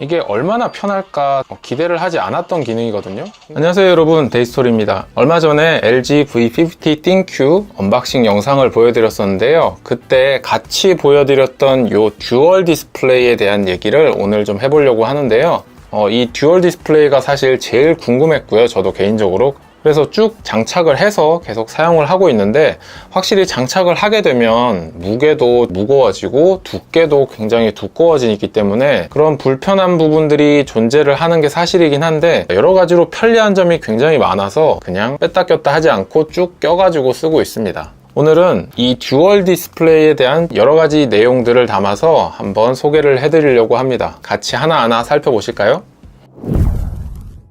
이게 얼마나 편할까 기대를 하지 않았던 기능이거든요. 안녕하세요 여러분, 데이스토리입니다. 얼마 전에 LG V50 ThinQ 언박싱 영상을 보여드렸었는데요. 그때 같이 보여드렸던 요 듀얼 디스플레이에 대한 얘기를 오늘 좀 해보려고 하는데요. 이 듀얼 디스플레이가 사실 제일 궁금했고요, 저도 개인적으로. 그래서 쭉 장착을 해서 계속 사용을 하고 있는데, 확실히 장착을 하게 되면 무게도 무거워지고 두께도 굉장히 두꺼워지기 때문에 그런 불편한 부분들이 존재를 하는 게 사실이긴 한데, 여러 가지로 편리한 점이 굉장히 많아서 그냥 뺐다 꼈다 하지 않고 쭉 껴가지고 쓰고 있습니다. 오늘은 이 듀얼 디스플레이에 대한 여러 가지 내용들을 담아서 한번 소개를 해드리려고 합니다. 같이 하나하나 살펴보실까요?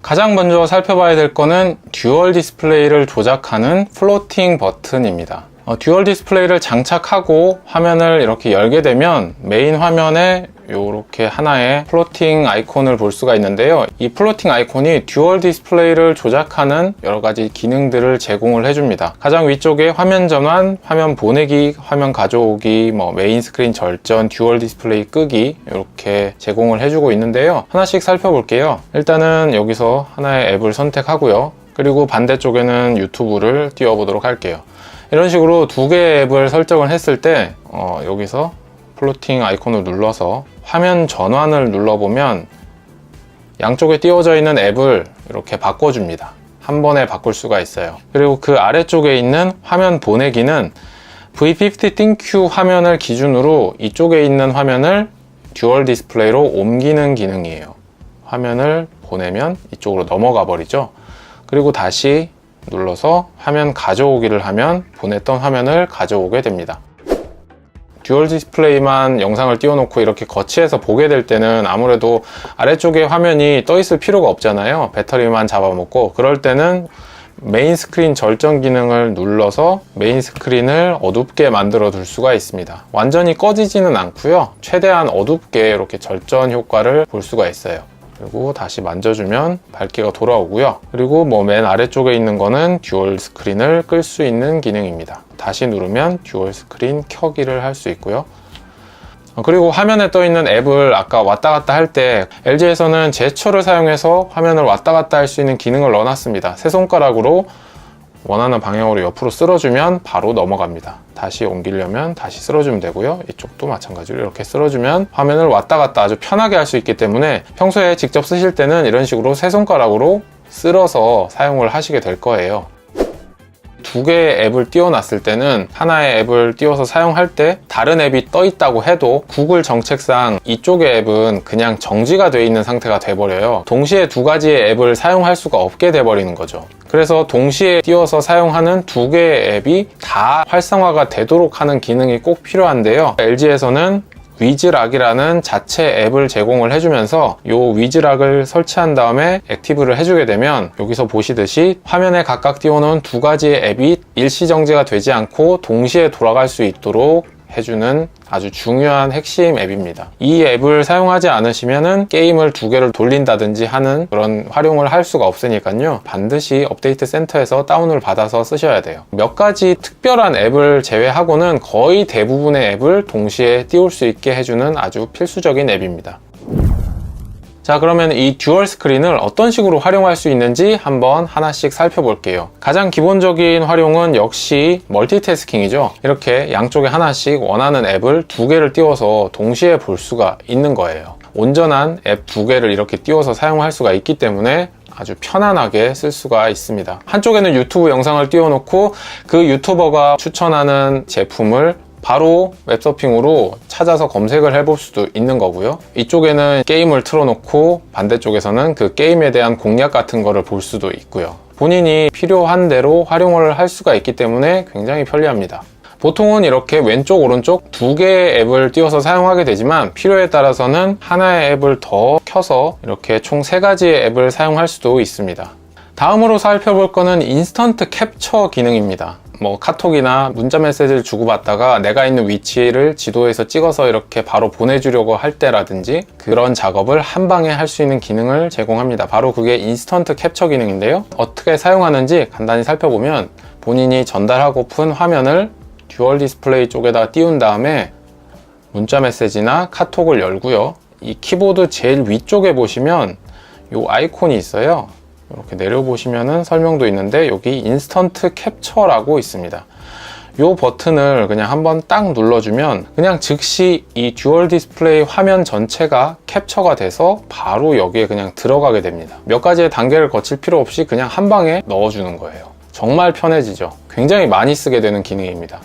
가장 먼저 살펴봐야 될 거는 듀얼 디스플레이를 조작하는 플로팅 버튼입니다. 듀얼 디스플레이를 장착하고 화면을 이렇게 열게 되면 메인 화면에 이렇게 하나의 플로팅 아이콘을 볼 수가 있는데요. 이 플로팅 아이콘이 듀얼 디스플레이를 조작하는 여러 가지 기능들을 제공을 해줍니다. 가장 위쪽에 화면 전환, 화면 보내기, 화면 가져오기, 메인 스크린 절전, 듀얼 디스플레이 끄기 이렇게 제공을 해주고 있는데요. 하나씩 살펴볼게요. 일단은 여기서 하나의 앱을 선택하고요. 그리고 반대쪽에는 유튜브를 띄워보도록 할게요. 이런 식으로 두 개의 앱을 설정을 했을 때 여기서 플로팅 아이콘을 눌러서 화면 전환을 눌러보면 양쪽에 띄워져 있는 앱을 이렇게 바꿔줍니다. 한 번에 바꿀 수가 있어요. 그리고 그 아래쪽에 있는 화면 보내기는 V50 ThinQ 화면을 기준으로 이쪽에 있는 화면을 듀얼 디스플레이로 옮기는 기능이에요. 화면을 보내면 이쪽으로 넘어가 버리죠. 그리고 다시 눌러서 화면 가져오기를 하면 보냈던 화면을 가져오게 됩니다. 듀얼 디스플레이만 영상을 띄워놓고 이렇게 거치해서 보게 될 때는 아무래도 아래쪽에 화면이 떠 있을 필요가 없잖아요. 배터리만 잡아먹고. 그럴 때는 메인 스크린 절전 기능을 눌러서 메인 스크린을 어둡게 만들어 둘 수가 있습니다. 완전히 꺼지지는 않고요, 최대한 어둡게 이렇게 절전 효과를 볼 수가 있어요. 그리고 다시 만져주면 밝기가 돌아오고요. 그리고 맨 아래쪽에 있는 거는 듀얼 스크린을 끌 수 있는 기능입니다. 다시 누르면 듀얼 스크린 켜기를 할 수 있고요. 그리고 화면에 떠 있는 앱을 아까 왔다 갔다 할 때 LG에서는 제처를 사용해서 화면을 왔다 갔다 할 수 있는 기능을 넣어놨습니다. 세 손가락으로 원하는 방향으로 옆으로 쓸어주면 바로 넘어갑니다. 다시 옮기려면 다시 쓸어주면 되고요. 이쪽도 마찬가지로 이렇게 쓸어주면 화면을 왔다 갔다 아주 편하게 할 수 있기 때문에 평소에 직접 쓰실 때는 이런 식으로 세 손가락으로 쓸어서 사용을 하시게 될 거예요. 두 개의 앱을 띄워놨을 때는 하나의 앱을 띄워서 사용할 때 다른 앱이 떠 있다고 해도 구글 정책상 이쪽의 앱은 그냥 정지가 되어 있는 상태가 돼버려요. 동시에 두 가지의 앱을 사용할 수가 없게 돼버리는 거죠. 그래서 동시에 띄워서 사용하는 두 개의 앱이 다 활성화가 되도록 하는 기능이 꼭 필요한데요. LG에서는 위즈락이라는 자체 앱을 제공을 해주면서 이 위즈락을 설치한 다음에 액티브를 해주게 되면 여기서 보시듯이 화면에 각각 띄워놓은 두 가지의 앱이 일시정지가 되지 않고 동시에 돌아갈 수 있도록 해주는 아주 중요한 핵심 앱입니다. 이 앱을 사용하지 않으시면은 게임을 두 개를 돌린다든지 하는 그런 활용을 할 수가 없으니까요, 반드시 업데이트 센터에서 다운을 받아서 쓰셔야 돼요. 몇 가지 특별한 앱을 제외하고는 거의 대부분의 앱을 동시에 띄울 수 있게 해주는 아주 필수적인 앱입니다. 자, 그러면 이 듀얼 스크린을 어떤 식으로 활용할 수 있는지 한번 하나씩 살펴볼게요. 가장 기본적인 활용은 역시 멀티태스킹이죠. 이렇게 양쪽에 하나씩 원하는 앱을 두 개를 띄워서 동시에 볼 수가 있는 거예요. 온전한 앱 두 개를 이렇게 띄워서 사용할 수가 있기 때문에 아주 편안하게 쓸 수가 있습니다. 한쪽에는 유튜브 영상을 띄워놓고 그 유튜버가 추천하는 제품을 바로 웹서핑으로 찾아서 검색을 해볼 수도 있는 거고요. 이쪽에는 게임을 틀어놓고 반대쪽에서는 그 게임에 대한 공략 같은 거를 볼 수도 있고요. 본인이 필요한 대로 활용을 할 수가 있기 때문에 굉장히 편리합니다. 보통은 이렇게 왼쪽 오른쪽 두 개의 앱을 띄워서 사용하게 되지만 필요에 따라서는 하나의 앱을 더 켜서 이렇게 총 세 가지의 앱을 사용할 수도 있습니다. 다음으로 살펴볼 거는 인스턴트 캡처 기능입니다. 카톡이나 문자 메시지를 주고받다가 내가 있는 위치를 지도에서 찍어서 이렇게 바로 보내주려고 할 때라든지 그런 작업을 한 방에 할 수 있는 기능을 제공합니다. 바로 그게 인스턴트 캡처 기능인데요. 어떻게 사용하는지 간단히 살펴보면 본인이 전달하고픈 화면을 듀얼 디스플레이 쪽에다 띄운 다음에 문자 메시지나 카톡을 열고요. 이 키보드 제일 위쪽에 보시면 이 아이콘이 있어요. 이렇게 내려보시면은 설명도 있는데 여기 인스턴트 캡처라고 있습니다. 이 버튼을 그냥 한번 딱 눌러주면 그냥 즉시 이 듀얼 디스플레이 화면 전체가 캡처가 돼서 바로 여기에 그냥 들어가게 됩니다. 몇 가지의 단계를 거칠 필요 없이 그냥 한 방에 넣어주는 거예요. 정말 편해지죠. 굉장히 많이 쓰게 되는 기능입니다.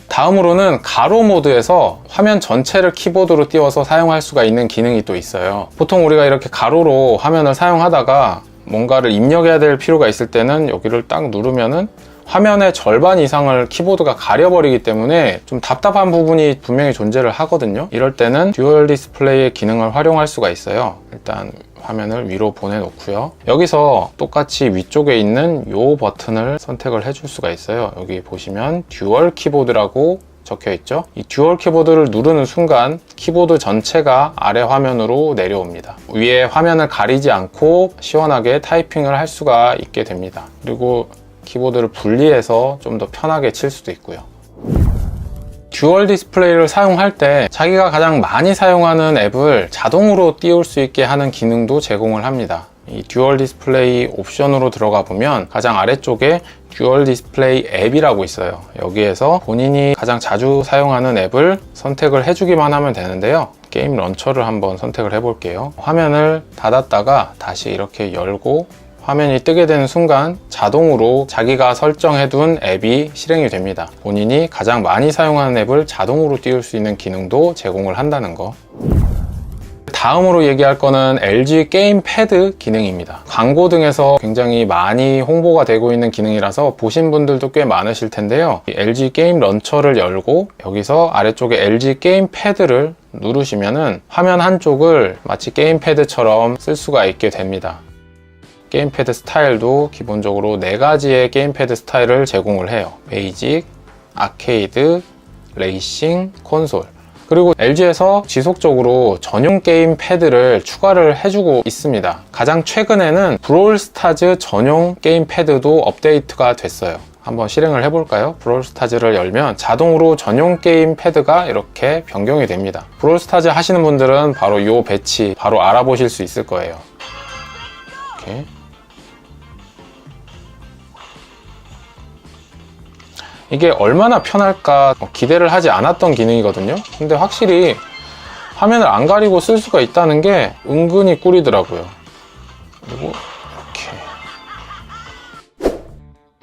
다음으로는 가로 모드에서 화면 전체를 키보드로 띄워서 사용할 수가 있는 기능이 또 있어요. 보통 우리가 이렇게 가로로 화면을 사용하다가 뭔가를 입력해야 될 필요가 있을 때는 여기를 딱 누르면은 화면의 절반 이상을 키보드가 가려버리기 때문에 좀 답답한 부분이 분명히 존재를 하거든요. 이럴 때는 듀얼 디스플레이의 기능을 활용할 수가 있어요. 일단 화면을 위로 보내놓고요. 여기서 똑같이 위쪽에 있는 이 버튼을 선택을 해줄 수가 있어요. 여기 보시면 듀얼 키보드라고 적혀 있죠. 이 듀얼 키보드를 누르는 순간 키보드 전체가 아래 화면으로 내려옵니다. 위에 화면을 가리지 않고 시원하게 타이핑을 할 수가 있게 됩니다. 그리고 키보드를 분리해서 좀 더 편하게 칠 수도 있고요. 듀얼 디스플레이를 사용할 때 자기가 가장 많이 사용하는 앱을 자동으로 띄울 수 있게 하는 기능도 제공을 합니다. 이 듀얼 디스플레이 옵션으로 들어가 보면 가장 아래쪽에 듀얼 디스플레이 앱이라고 있어요. 여기에서 본인이 가장 자주 사용하는 앱을 선택을 해주기만 하면 되는데요. 게임 런처를 한번 선택을 해볼게요. 화면을 닫았다가 다시 이렇게 열고 화면이 뜨게 되는 순간 자동으로 자기가 설정해둔 앱이 실행이 됩니다. 본인이 가장 많이 사용하는 앱을 자동으로 띄울 수 있는 기능도 제공을 한다는 거. 다음으로 얘기할 거는 LG 게임 패드 기능입니다. 광고 등에서 굉장히 많이 홍보가 되고 있는 기능이라서 보신 분들도 꽤 많으실 텐데요. LG 게임 런처를 열고 여기서 아래쪽에 LG 게임 패드를 누르시면은 화면 한쪽을 마치 게임 패드처럼 쓸 수가 있게 됩니다. 게임패드 스타일도 기본적으로 4가지의 게임패드 스타일을 제공을 해요. 베이직, 아케이드, 레이싱, 콘솔. 그리고 LG에서 지속적으로 전용 게임 패드를 추가를 해주고 있습니다. 가장 최근에는 브롤스타즈 전용 게임 패드도 업데이트가 됐어요. 한번 실행을 해볼까요? 브롤스타즈를 열면 자동으로 전용 게임 패드가 이렇게 변경이 됩니다. 브롤스타즈 하시는 분들은 바로 이 배치 바로 알아보실 수 있을 거예요. 이렇게. 이게 얼마나 편할까 기대를 하지 않았던 기능이거든요. 근데 확실히 화면을 안 가리고 쓸 수가 있다는 게 은근히 꿀이더라고요. 그리고 이렇게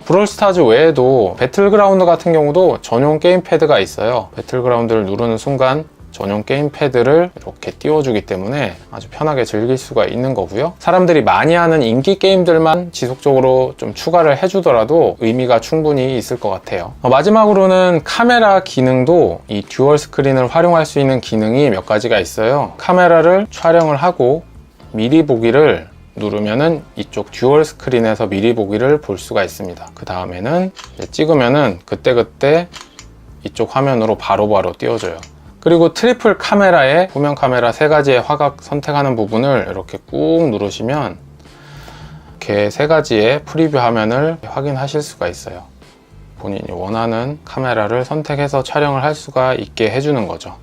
브롤스타즈 외에도 배틀그라운드 같은 경우도 전용 게임 패드가 있어요. 배틀그라운드를 누르는 순간 전용 게임 패드를 이렇게 띄워주기 때문에 아주 편하게 즐길 수가 있는 거고요. 사람들이 많이 하는 인기 게임들만 지속적으로 좀 추가를 해주더라도 의미가 충분히 있을 것 같아요. 마지막으로는 카메라 기능도 이 듀얼 스크린을 활용할 수 있는 기능이 몇 가지가 있어요. 카메라를 촬영을 하고 미리 보기를 누르면은 이쪽 듀얼 스크린에서 미리 보기를 볼 수가 있습니다. 그 다음에는 찍으면은 그때그때 이쪽 화면으로 바로바로 띄워져요. 그리고 트리플 카메라에 후면 카메라 3가지의 화각 선택하는 부분을 이렇게 꾹 누르시면 이렇게 3가지의 프리뷰 화면을 확인하실 수가 있어요. 본인이 원하는 카메라를 선택해서 촬영을 할 수가 있게 해주는 거죠.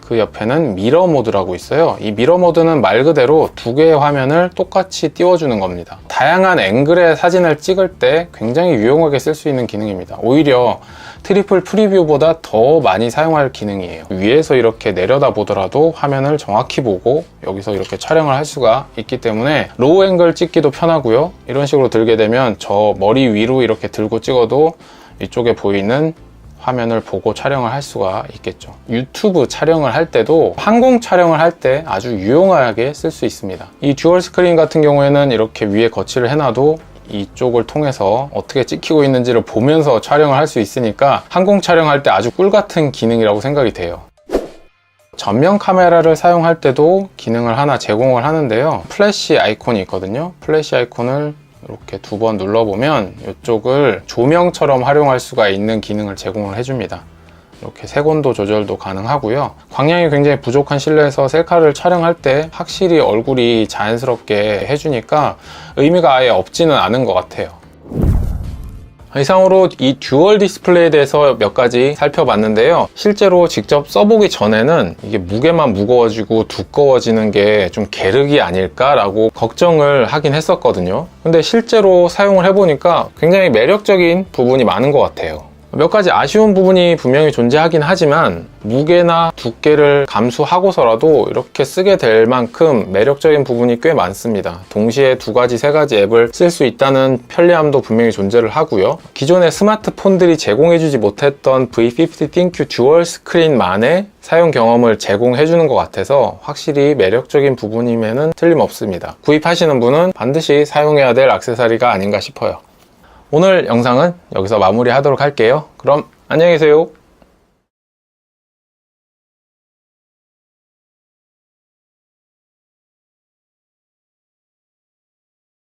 그 옆에는 미러 모드라고 있어요. 이 미러 모드는 말 그대로 2개의 화면을 똑같이 띄워주는 겁니다. 다양한 앵글의 사진을 찍을 때 굉장히 유용하게 쓸 수 있는 기능입니다. 오히려 트리플 프리뷰보다 더 많이 사용할 기능이에요. 위에서 이렇게 내려다 보더라도 화면을 정확히 보고 여기서 이렇게 촬영을 할 수가 있기 때문에 로우 앵글 찍기도 편하고요. 이런 식으로 들게 되면 저 머리 위로 이렇게 들고 찍어도 이쪽에 보이는 화면을 보고 촬영을 할 수가 있겠죠. 유튜브 촬영을 할 때도 항공 촬영을 할 때 아주 유용하게 쓸 수 있습니다. 이 듀얼 스크린 같은 경우에는 이렇게 위에 거치를 해놔도 이쪽을 통해서 어떻게 찍히고 있는지를 보면서 촬영을 할 수 있으니까 항공 촬영할 때 아주 꿀같은 기능이라고 생각이 돼요. 전면 카메라를 사용할 때도 기능을 하나 제공을 하는데요. 플래시 아이콘이 있거든요. 플래시 아이콘을 이렇게 2번 눌러보면 이쪽을 조명처럼 활용할 수가 있는 기능을 제공을 해줍니다. 이렇게 색온도 조절도 가능하고요. 광량이 굉장히 부족한 실내에서 셀카를 촬영할 때 확실히 얼굴이 자연스럽게 해주니까 의미가 아예 없지는 않은 것 같아요. 이상으로 이 듀얼 디스플레이에 대해서 몇 가지 살펴봤는데요. 실제로 직접 써보기 전에는 이게 무게만 무거워지고 두꺼워지는 게 좀 계륵이 아닐까라고 걱정을 하긴 했었거든요. 근데 실제로 사용을 해보니까 굉장히 매력적인 부분이 많은 것 같아요. 몇 가지 아쉬운 부분이 분명히 존재하긴 하지만 무게나 두께를 감수하고서라도 이렇게 쓰게 될 만큼 매력적인 부분이 꽤 많습니다. 동시에 두 가지, 세 가지 앱을 쓸 수 있다는 편리함도 분명히 존재를 하고요. 기존의 스마트폰들이 제공해주지 못했던 V50 ThinQ 듀얼 스크린만의 사용 경험을 제공해주는 것 같아서 확실히 매력적인 부분임에는 틀림없습니다. 구입하시는 분은 반드시 사용해야 될 액세서리가 아닌가 싶어요. 오늘 영상은 여기서 마무리하도록 할게요. 그럼 안녕히 계세요.